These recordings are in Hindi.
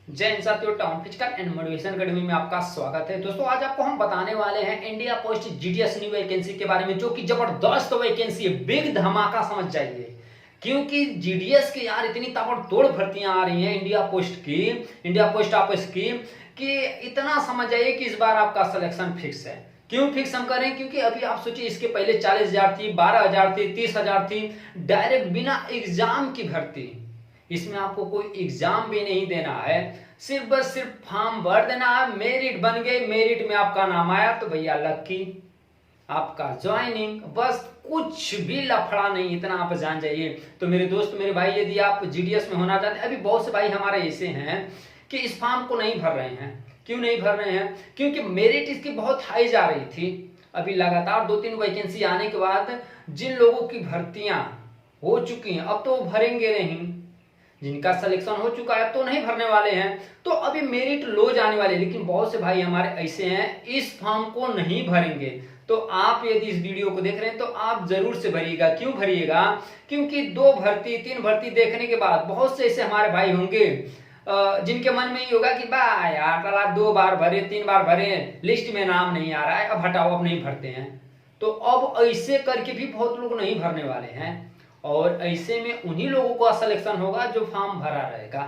जय हिंद साथियों, town physical and motivation academy में आपका स्वागत है। दोस्तों आज आपको हम बताने वाले हैं India post GDS new vacancy के बारे में, जो कि जबरदस्त वैकेंसी है, बिग धमाका समझ जाइए। क्योंकि जीडीएस की यार इतनी ताबड़तोड़ भर्तियां आ रही हैं इंडिया पोस्ट ऑफिस की, कि इतना समझ जाइए कि इस बार आपका सिलेक्शन फिक्स है। क्यों फिक्स हम करें? क्योंकि अभी आप सोचिए, इसके पहले 40,000 थी, 12,000 थी, 30,000 थी, डायरेक्ट बिना एग्जाम की भर्ती। इसमें आपको कोई एग्जाम भी नहीं देना है, सिर्फ बस सिर्फ फॉर्म भर देना है। मेरिट बन गए, मेरिट में आपका नाम आया तो भैया लक्की, आपका ज्वाइनिंग, बस कुछ भी लफड़ा नहीं, इतना आप जान जाइए। तो मेरे दोस्त, मेरे भाई, यदि आप जीडीएस में होना चाहते हैं, अभी बहुत से भाई हमारे ऐसे हैं कि इस फॉर्म को नहीं भर रहे हैं। क्यों नहीं भर रहे हैं? क्योंकि मेरिट इसकी बहुत हाई जा रही थी। अभी लगातार 2-3 वैकेंसी आने के बाद जिन लोगों की भर्तियां हो चुकी हैं, अब तो भरेंगे नहीं। जिनका सिलेक्शन हो चुका है तो नहीं भरने वाले हैं, तो अभी मेरिट लो जाने वाले। लेकिन बहुत से भाई हमारे ऐसे हैं, इस फॉर्म को नहीं भरेंगे। तो आप यदि इस वीडियो को देख रहे हैं तो आप जरूर से भरिएगा। क्यों भरिएगा? क्योंकि 2 भर्ती 3 भर्ती देखने के बाद बहुत से ऐसे हमारे भाई होंगे जिनके मन में ये होगा कि बा यार, 2 बार भरे, 3 बार भरे, लिस्ट में नाम नहीं आ रहा है, अब हटाओ, अब नहीं भरते हैं। तो अब ऐसे करके भी बहुत लोग नहीं भरने वाले हैं, और ऐसे में उन्हीं लोगों का सिलेक्शन होगा जो फॉर्म भरा रहेगा।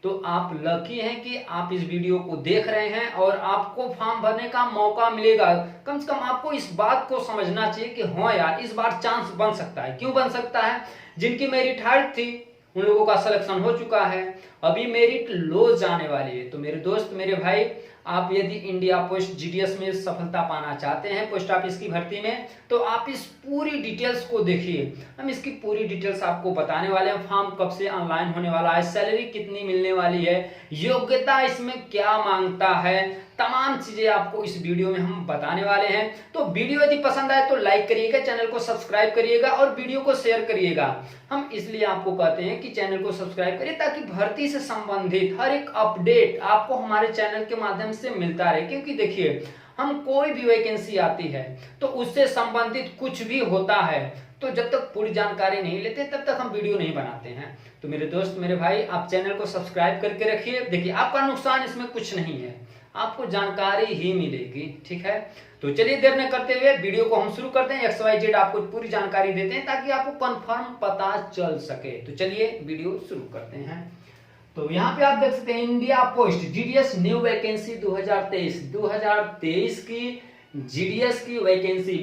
तो आप लकी हैं कि आप इस वीडियो को देख रहे हैं और आपको फॉर्म भरने का मौका मिलेगा। कम से कम आपको इस बात को समझना चाहिए कि हाँ यार, इस बार चांस बन सकता है। क्यों बन सकता है? जिनकी मेरिट हाई थी उन लोगों का सिलेक्शन हो चुका है, अभी मेरिट लो जाने वाली है। तो मेरे दोस्त, मेरे भाई, आप यदि इंडिया पोस्ट जीडीएस में सफलता पाना चाहते हैं, पोस्ट ऑफिस की भर्ती में, तो आप इस पूरी डिटेल्स को देखिए। हम इसकी पूरी डिटेल्स आपको बताने वाले हैं। फॉर्म कब से ऑनलाइन होने वाला है, सैलरी कितनी मिलने वाली है, योग्यता इसमें क्या मांगता है, तमाम चीजें आपको इस वीडियो में हम बताने वाले हैं। तो वीडियो यदि पसंद आए तो लाइक करिएगा, चैनल को सब्सक्राइब करिएगा और वीडियो को शेयर करिएगा। हम इसलिए आपको कहते हैं कि चैनल को सब्सक्राइब करिए, ताकि भर्ती से संबंधित हर एक अपडेट आपको हमारे चैनल के माध्यम से मिलता रहे। क्योंकि देखिए, हम कोई भी वैकेंसी आती है तो उससे संबंधित कुछ भी होता है, तो जब तक पूरी जानकारी नहीं लेते तब तक हम वीडियो नहीं बनाते हैं। तो मेरे दोस्त, मेरे भाई, आप चैनल को सब्सक्राइब करके रखिए। देखिए, आपका नुकसान इसमें कुछ नहीं है, आपको जानकारी ही मिलेगी। ठीक है, तो चलिए देर न करते हुए वीडियो को हम शुरू करते हैं। XYZ आपको पूरी जानकारी देते हैं ताकि आपको कंफर्म पता चल सके। तो चलिए वीडियो शुरू करते हैं। तो यहाँ पे आप देख सकते हैं, India post GDS new vacancy 2023 की जीडीएस की वैकेंसी,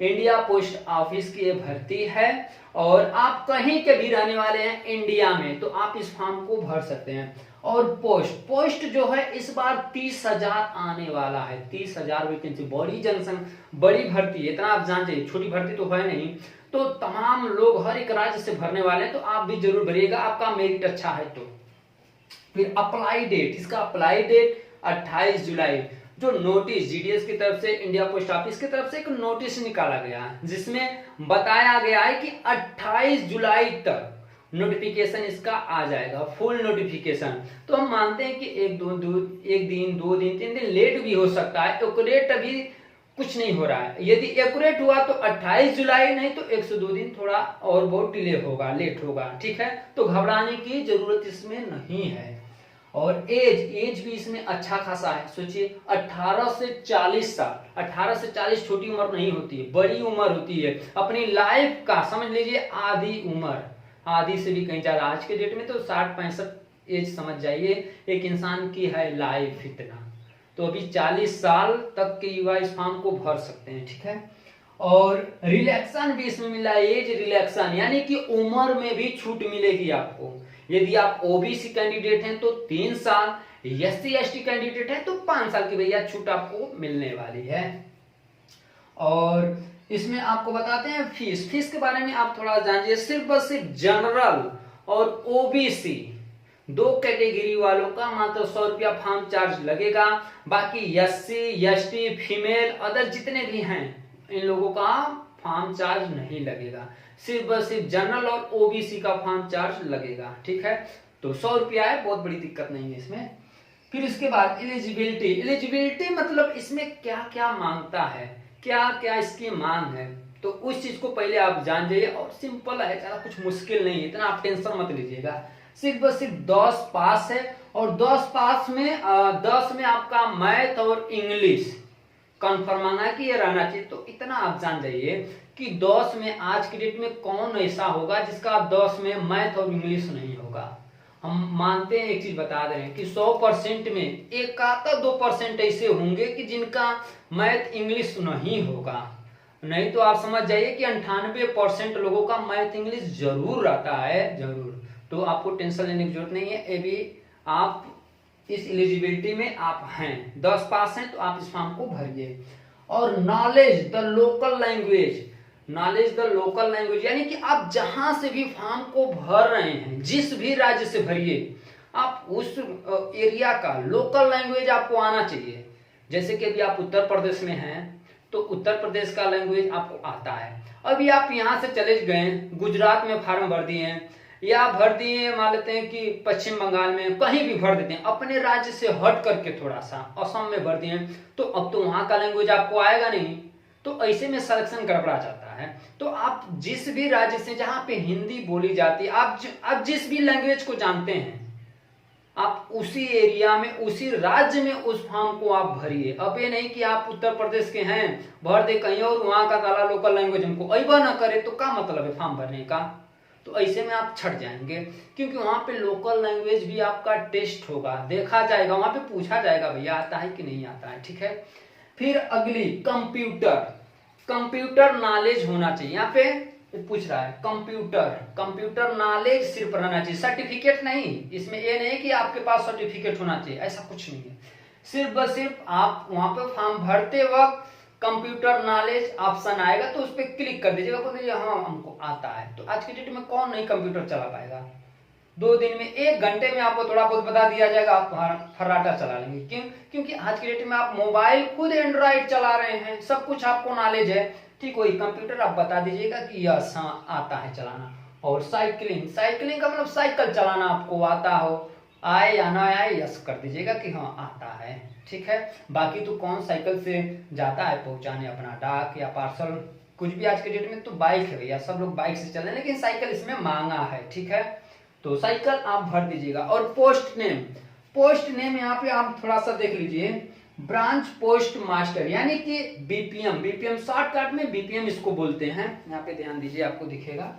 इंडिया पोस्ट ऑफिस की भर्ती है। और आप कहीं के भी रहने वाले हैं इंडिया में तो आप इस फॉर्म को भर सकते हैं। और पोस्ट जो है इस बार 30,000 आने वाला है। 30,000 वैकेंसी, बड़ी जनसंख्या, बड़ी भर्ती है, इतना आप जान जाइए। छोटी भर्ती तो है नहीं। तो तमाम लोग हर एक राज्य से भरने वाले हैं, तो आप भी जरूर भरिएगा, आपका मेरिट अच्छा है तो। फिर अप्लाई डेट, इसका अप्लाई डेट 28 जुलाई। जो नोटिस जीडीएस की तरफ से, इंडिया पोस्ट ऑफिस की तरफ से एक नोटिस निकाला गया है, जिसमें बताया गया है कि 28 जुलाई तक नोटिफिकेशन इसका आ जाएगा, फुल नोटिफिकेशन। तो हम मानते हैं कि एक दिन, 2 दिन, 3 दिन लेट भी हो सकता है। एक्यूरेट अभी कुछ नहीं हो रहा है। यदि एक्यूरेट हुआ तो 28 जुलाई, नहीं तो 1 से 2 दिन थोड़ा और बहुत डिले होगा, लेट होगा। ठीक है, तो घबराने की जरूरत इसमें नहीं है। और एज भी इसमें अच्छा खासा है। सोचिए, 18 से 40 साल। 18 से 40 छोटी उम्र नहीं होती है, बड़ी उम्र होती है। अपनी लाइफ का समझ लीजिए आधी उम्र, आधी से भी कहीं ज्यादा। आज के डेट में तो 60-65 एज समझ जाइए एक इंसान की है लाइफ इतना। तो अभी 40 साल तक के युवा इस फॉर्म को भर सकते हैं। ठीक है, और रिलैक्सन भी इसमें मिला है, एज रिलैक्सन, यानी कि उम्र में भी छूट मिलेगी आपको। यदि आप ओबीसी कैंडिडेट हैं तो 3 साल, SC/ST कैंडिडेट हैं तो 5 साल की भैया छूट आपको मिलने वाली है। और इसमें आपको बताते हैं फीस के बारे में आप थोड़ा जानिए। सिर्फ बस सिर्फ जनरल और ओबीसी 2 कैटेगरी वालों का मात्र 100 रुपया फॉर्म चार्ज लगेगा। बाकी SC/ST, फीमेल, अदर जितने भी हैं, इन लोगों का फॉर्म चार्ज नहीं लगेगा। सिर्फ बस सिर्फ जनरल और ओबीसी का फॉर्म चार्ज लगेगा। ठीक है, तो 100 रुपया है, बहुत बड़ी दिक्कत नहीं है इसमें। फिर इसके बाद एलिजिबिलिटी मतलब इसमें क्या क्या मांगता है, क्या क्या इसकी मांग है, तो उस चीज को पहले आप जान जाइए। और सिंपल है, ज्यादा कुछ मुश्किल नहीं है, इतना आप टेंशन मत लीजिएगा। सिर्फ और सिर्फ 10 पास है। और 10 पास में 10 में आपका मैथ और इंग्लिश कंफर्म आना है कि ये रहना चाहिए। तो इतना आप जान जाइए कि 10 में आज की डेट में कौन ऐसा होगा जिसका 10 में मैथ और इंग्लिश नहीं होगा। हम मानते हैं, एक चीज बता दे रहे हैं कि 100% में 1-2% ऐसे होंगे कि जिनका मैथ इंग्लिश नहीं होगा। नहीं तो आप समझ जाइए कि 98% लोगों का मैथ इंग्लिश जरूर रहता है, जरूर। तो आपको टेंशन लेने की जरूरत नहीं है। ये भी आप इस एलिजिबिलिटी में आप हैं, 10 पास हैं, तो आप इस फॉर्म को भरिए। और knowledge the local language, knowledge the local language यानी कि आप जहां से भी फॉर्म को भर रहे हैं, जिस भी राज्य से भरिए, आप उस एरिया का लोकल लैंग्वेज आपको आना चाहिए। जैसे कि अभी आप उत्तर प्रदेश में हैं तो उत्तर प्रदेश का लैंग्वेज आपको आता है। अभी आप यहां से चले गए गुजरात में फॉर्म भर दिए हैं, या भर दिए मान लेते हैं कि पश्चिम बंगाल में, कहीं भी भर देते हैं, अपने राज्य से हट करके थोड़ा सा असम में भर दिए, तो अब तो वहां का लैंग्वेज आपको आएगा नहीं। तो ऐसे में सिलेक्शन गड़बड़ा जाता है। तो आप जिस भी राज्य से जहां पे हिंदी बोली जाती है, आप जिस भी लैंग्वेज को जानते हैं, आप उसी एरिया में, उसी राज्य में उस फॉर्म को आप भरिए। अब ये नहीं कि आप उत्तर प्रदेश के हैं, भर दे कहीं और, वहां का काला लोकल लैंग्वेज हमको अइबा ना करे, तो क्या मतलब है फॉर्म भरने का। तो ऐसे में आप छट जाएंगे, क्योंकि वहां पे लोकल लैंग्वेज भी आपका टेस्ट होगा, देखा जाएगा, वहां पे पूछा जाएगा भैया आता है कि नहीं आता है, ठीक है। फिर अगली कंप्यूटर, कंप्यूटर नॉलेज होना चाहिए। यहाँ पे पूछ रहा है कंप्यूटर नॉलेज सिर्फ रहना चाहिए, सर्टिफिकेट नहीं। इसमें ये नहीं कि आपके पास सर्टिफिकेट होना चाहिए, ऐसा कुछ नहीं है। सिर्फ बस सिर्फ आप वहां पे फॉर्म भरते वक्त कंप्यूटर नॉलेज ऑप्शन आएगा तो उस पर क्लिक कर दीजिएगा, बोल दीजिए हाँ हमको आता है। तो आज की डेट में कौन नहीं कंप्यूटर चला पाएगा। 2 दिन में, 1 घंटे में आपको थोड़ा बहुत बता दिया जाएगा, आप फर्राटा चला लेंगे। क्यों? क्योंकि आज की डेट में आप मोबाइल खुद एंड्रॉइड चला रहे हैं, सब कुछ आपको नॉलेज है। ठीक, वही कंप्यूटर आप बता दीजिएगा कि यस हाँ आता है चलाना। और साइकिलिंग, साइकिलिंग का मतलब साइकिल चलाना आपको आता हो, आए या ना आए, यस कर दीजिएगा कि हाँ आता है, ठीक है। बाकी तो कौन साइकिल से जाता है पहुंचाने अपना डाक या पार्सल, कुछ भी। आज के डेट में तो बाइक है भैया, सब लोग बाइक से चल रहे हैं, लेकिन साइकिल इसमें मांगा है, ठीक है। तो साइकिल आप भर दीजिएगा। और पोस्ट नेम, पोस्ट नेम यहाँ पे आप थोड़ा सा देख लीजिए, ब्रांच पोस्ट मास्टर यानी कि बीपीएम, बीपीएम शॉर्टकट में बीपीएम इसको बोलते हैं। यहाँ पे ध्यान दीजिए, आपको दिखेगा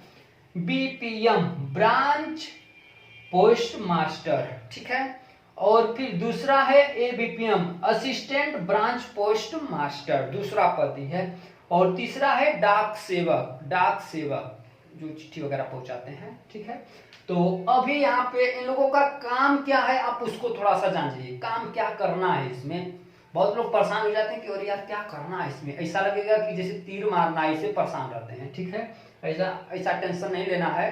बीपीएम, ब्रांच पोस्ट मास्टर, ठीक है। और फिर दूसरा है ABPM, assistant branch post master, दूसरा पद है। और तीसरा है डाक सेवक, डाक सेवक जो चिट्ठी वगैरह पहुंचाते हैं, ठीक है। तो अभी यहाँ पे इन लोगों का काम क्या है, आप उसको थोड़ा सा जान लीजिए, काम क्या करना है इसमें। बहुत लोग परेशान हो जाते हैं कि और यार क्या करना है इसमें, ऐसा लगेगा कि जैसे तीर मारना है, इससे परेशान रहते हैं, ठीक है। ऐसा टेंशन नहीं लेना है।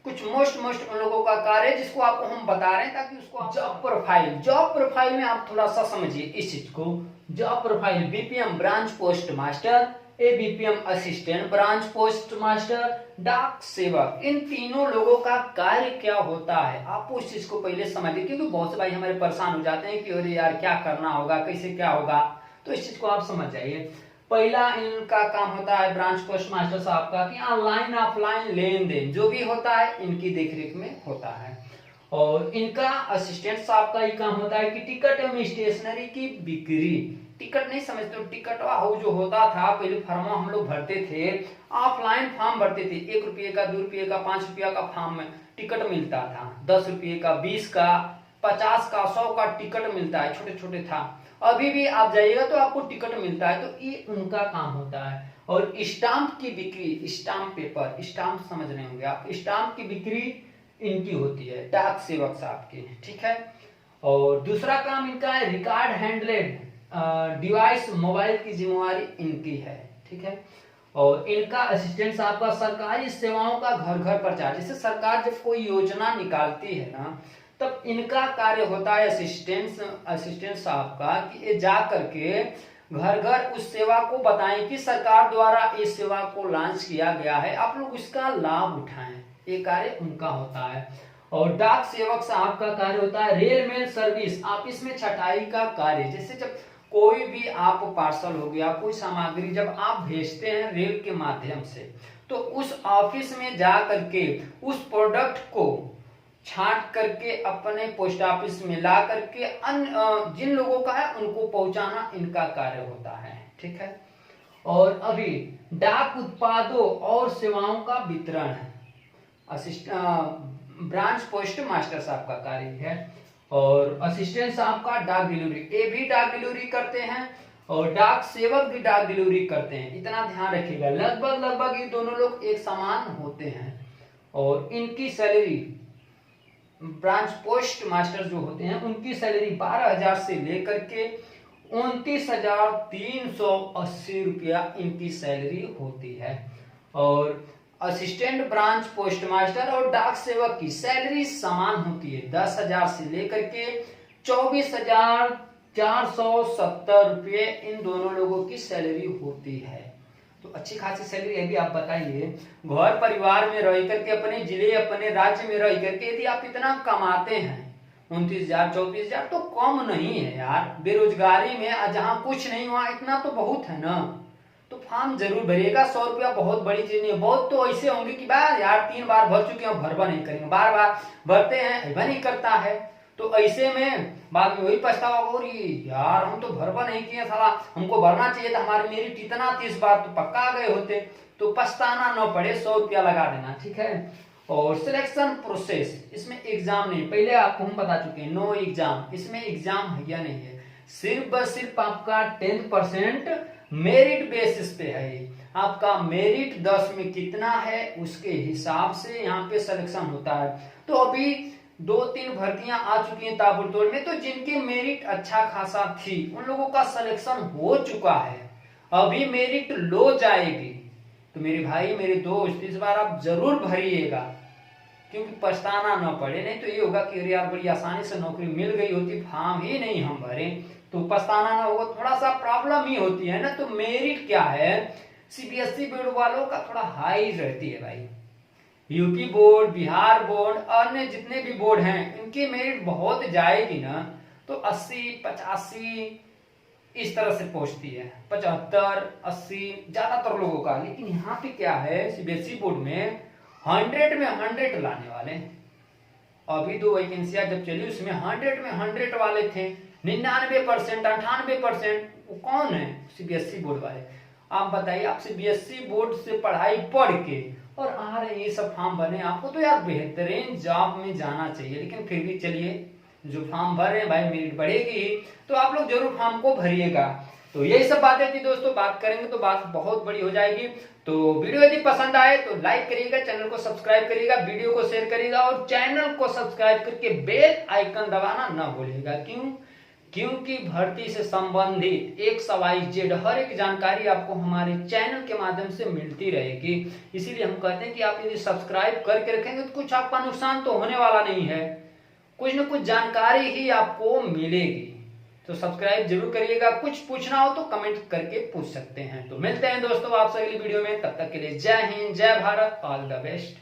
कुछ मोस्ट उन लोगों का कार्य है जिसको आपको हम बता रहे हैं, ताकि उसको जॉब प्रोफाइल, जॉब प्रोफाइल में आप थोड़ा सा समझिए इस चीज को। Job profile BPM branch post master, ABPM assistant branch post master, डाक सेवक, इन तीनों लोगों का कार्य क्या होता है, आप उस चीज को पहले समझिए। क्योंकि बहुत से भाई हमारे परेशान हो जाते हैं कि अरे यार क्या करना होगा, कैसे क्या होगा, तो इस चीज को आप समझ जाइए। पहला इनका काम होता है ब्रांच पोस्ट मास्टर साहब का कि ऑनलाइन ऑफलाइन लेन देन जो भी होता है इनकी देखरेख में होता है। और इनका असिस्टेंट साहब का ही काम होता है कि टिकट एवं स्टेशनरी की बिक्री, टिकट नहीं समझते हो, टिकट हाउस जो होता था पहले फॉर्म हम लोग भरते थे, ऑफलाइन फॉर्म भरते थे, 1 रुपये का, 2 रुपये का, 5 रुपया का फॉर्म में टिकट मिलता था, 10 रुपये का, 20 का, 50 का, 100 का टिकट मिलता है, छोटे छोटे था। अभी भी आप जाइएगा तो आपको टिकट मिलता है, तो ये उनका काम होता है। और स्टाम्प की बिक्री, स्टाम्प पेपर, स्टाम्प समझ रहे होंगे आप, स्टाम्प की बिक्री इनकी होती है, डाक सेवक साहब की, ठीक है। और दूसरा काम इनका है रिकॉर्ड हैंडलेड डिवाइस, मोबाइल की जिम्मेवारी इनकी है, ठीक है। और इनका असिस्टेंट साहब का सरकारी सेवाओं का घर घर प्रचार, जैसे सरकार जब कोई योजना निकालती है ना, तब इनका कार्य होता है असिस्टेंट साहब का कि ये जा करके घर घर उस सेवा को बताएं कि सरकार द्वारा इस सेवा को लॉन्च किया गया है, आप लोग उसका लाभ उठाएं, ये कार्य उनका होता है। और डाक सेवक साहब का कार्य होता है रेल मेल सर्विस, ऑफिस में छटाई का कार्य, जैसे जब कोई भी आप पार्सल हो गया, कोई सामग्री जब आप भेजते हैं रेल के माध्यम से, तो उस ऑफिस में जा करके उस प्रोडक्ट को छांट करके अपने पोस्ट ऑफिस में ला करके अन्य जिन लोगों का है उनको पहुंचाना इनका कार्य होता है। ठीक है। और अभी डाक उत्पादों और सेवाओं का वितरण है, ब्रांच पोस्ट मास्टर साहब का कार्य है। और असिस्टेंट साहब का डाक डिलीवरी, ये भी डाक डिलीवरी करते हैं और डाक सेवक भी डाक डिलीवरी करते हैं। इतना ध्यान रखिएगा, लगभग ये दोनों लोग एक समान होते हैं। और इनकी सैलरी, ब्रांच पोस्ट मास्टर जो होते हैं उनकी सैलरी 12,000 से लेकर के 29,380 रुपया इनकी सैलरी होती है। और असिस्टेंट ब्रांच पोस्ट मास्टर और डाक सेवक की सैलरी समान होती है, 10,000 से लेकर के 24,470 रुपये इन दोनों लोगों की सैलरी होती है। तो अच्छी खासी सैलरी है। भी आप बताइए, घर परिवार में रह करके, अपने जिले अपने राज्य में रह करके यदि आप इतना कमाते हैं, 29,000 24,000 तो कम नहीं है यार। बेरोजगारी में जहाँ कुछ नहीं वहां इतना तो बहुत है ना। तो फॉर्म जरूर भरिएगा। 100 रुपया बहुत बड़ी चीज नहीं है। बहुत तो ऐसे होंगे कि बार यार 3 बार भर चुके हैं, भरवा नहीं करेंगे, बार बार भरते हैं, ऐसा नहीं करता है। तो ऐसे में बाद में वही पछतावा हो रही, यार हम तो भरवा नहीं किए, साला हमको भरना चाहिए था, हमारे मेरिट इतना 30 बार तो पक्का आ गए होते। तो पछताना न पड़े, 100 रुपया लगा देना। ठीक है। और सिलेक्शन प्रोसेस, इसमें एग्जाम नहीं, पहले आपको हम बता चुके हैं, नो एग्जाम, इसमें एग्जाम है या नहीं है, सिर्फ आपका 10% मेरिट बेसिस पे है। आपका मेरिट 10 में कितना है उसके हिसाब से यहाँ पे सिलेक्शन होता है। तो अभी 2-3 भर्तियां आ चुकी हैं ताबड़तोड़ में, तो जिनकी मेरिट अच्छा खासा थी उन लोगों का सिलेक्शन हो चुका है। अभी मेरिट लो जाएगी, तो मेरे भाई मेरे दोस्त इस बार आप जरूर भरिएगा, क्योंकि पछताना ना पड़े। नहीं तो ये होगा कि यार बड़ी आसानी से नौकरी मिल गई होती, फॉर्म ही नहीं हम भरे, तो पछताना ना होगा, थोड़ा सा प्रॉब्लम ही होती है ना। तो मेरिट क्या है, सीबीएसई बोर्ड वालों का थोड़ा हाई रहती है भाई। यूपी बोर्ड, बिहार बोर्ड, अन्य जितने भी बोर्ड हैं इनकी मेरिट बहुत जाएगी ना, तो 80 85 इस तरह से पहुंचती है, 75 80 ज्यादातर लोगों का। लेकिन यहाँ पे क्या है, सीबीएसई बोर्ड में 100 में 100 लाने वाले। अभी 2 वैकेंसियां जब चली उसमें 100 में 100 वाले थे, 99% 98%। वो कौन है, सीबीएसई बोर्ड वाले। आप बताइए, आप सीबीएसई बोर्ड से पढ़ाई पढ़ के और आ रहे ये सब फॉर्म भरने, आपको तो यार बेहतरीन जॉब में जाना चाहिए। लेकिन फिर भी चलिए, जो फॉर्म भर रहे हैं भाई, मेरिट बढ़ेगी तो आप लोग जरूर फॉर्म को भरिएगा। तो यही सब बातें थी दोस्तों, बात करेंगे तो बात बहुत बड़ी हो जाएगी। तो वीडियो यदि पसंद आए तो लाइक करिएगा, चैनल को सब्सक्राइब करिएगा, वीडियो को शेयर करिएगा और चैनल को सब्सक्राइब करके बेल आइकन दबाना ना भूलिएगा। क्योंकि भर्ती से संबंधित XYZ हर एक जानकारी आपको हमारे चैनल के माध्यम से मिलती रहेगी। इसीलिए हम कहते हैं कि आप यदि सब्सक्राइब करके रखेंगे तो कुछ आपका नुकसान तो होने वाला नहीं है, कुछ न कुछ जानकारी ही आपको मिलेगी। तो सब्सक्राइब जरूर करिएगा। कुछ पूछना हो तो कमेंट करके पूछ सकते हैं। तो मिलते हैं दोस्तों आपसे अगली वीडियो में, तब तक के लिए जय हिंद, जय भारत, ऑल द बेस्ट।